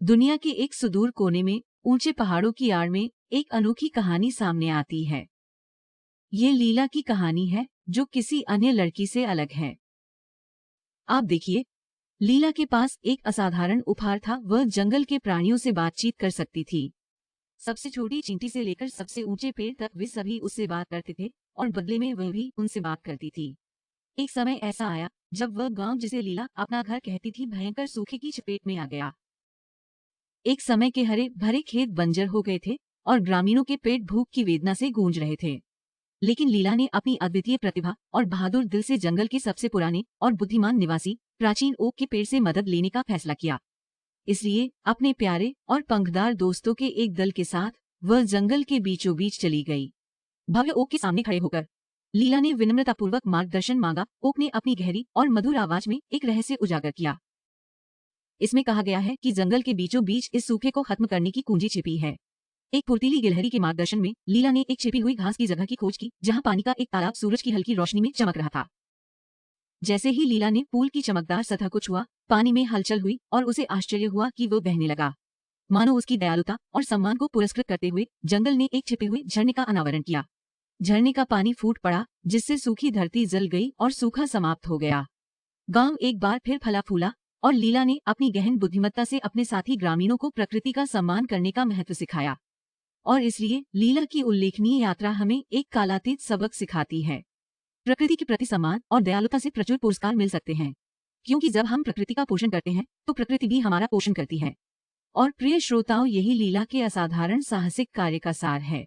दुनिया के एक सुदूर कोने में ऊंचे पहाड़ों की आड़ में एक अनोखी कहानी सामने आती है। ये लीला की कहानी है जो किसी अन्य लड़की से अलग है। आप देखिए, लीला के पास एक असाधारण उपहार था। वह जंगल के प्राणियों से बातचीत कर सकती थी। सबसे छोटी चींटी से लेकर सबसे ऊंचे पेड़ तक वे सभी उससे बात करते थे और बदले में वह भी उनसे बात करती थी। एक समय ऐसा आया जब वह गांव जिसे लीला अपना घर कहती थी भयंकर सूखे की चपेट में आ गया। एक समय के हरे भरे खेत बंजर हो गए थे और ग्रामीणों के पेट भूख की वेदना से गूंज रहे थे। लेकिन लीला ने अपनी अद्वितीय प्रतिभा और बहादुर दिल से जंगल के सबसे पुराने और बुद्धिमान निवासी प्राचीन ओक के पेड़ से मदद लेने का फैसला किया। इसलिए अपने प्यारे और पंखदार दोस्तों के एक दल के साथ वह जंगल के बीचों बीच चली गई। भव्य ओक के सामने खड़े होकर लीला ने विनम्रतापूर्वक मार्गदर्शन मांगा। ओक ने अपनी गहरी और मधुर आवाज में एक रहस्य उजागर किया। इसमें कहा गया है कि जंगल के बीचों बीच इस सूखे को खत्म करने की कुंजी छिपी है। एक फुर्तीली गिलहरी के मार्गदर्शन में लीला ने एक छिपी हुई घास की जगह की खोज की जहां पानी का एक तालाब सूरज की हल्की रोशनी में चमक रहा था। जैसे ही लीला ने पूल की चमकदार सतह को छुआ, पानी में हलचल हुई और उसे आश्चर्य हुआ कि वो बहने लगा। मानो उसकी दयालुता और सम्मान को पुरस्कृत करते हुए जंगल ने एक छिपे हुए झरने का अनावरण किया। झरने का पानी फूट पड़ा जिससे सूखी धरती जल गई और सूखा समाप्त हो गया। गांव एक बार फिर फला फूला और लीला ने अपनी गहन बुद्धिमत्ता से अपने साथी ग्रामीणों को प्रकृति का सम्मान करने का महत्व सिखाया। और इसलिए लीला की उल्लेखनीय यात्रा हमें एक कालातीत सबक सिखाती है। प्रकृति के प्रति सम्मान और दयालुता से प्रचुर पुरस्कार मिल सकते हैं, क्योंकि जब हम प्रकृति का पोषण करते हैं तो प्रकृति भी हमारा पोषण करती है। और प्रिय श्रोताओं, यही लीला के असाधारण साहसिक कार्य का सार है।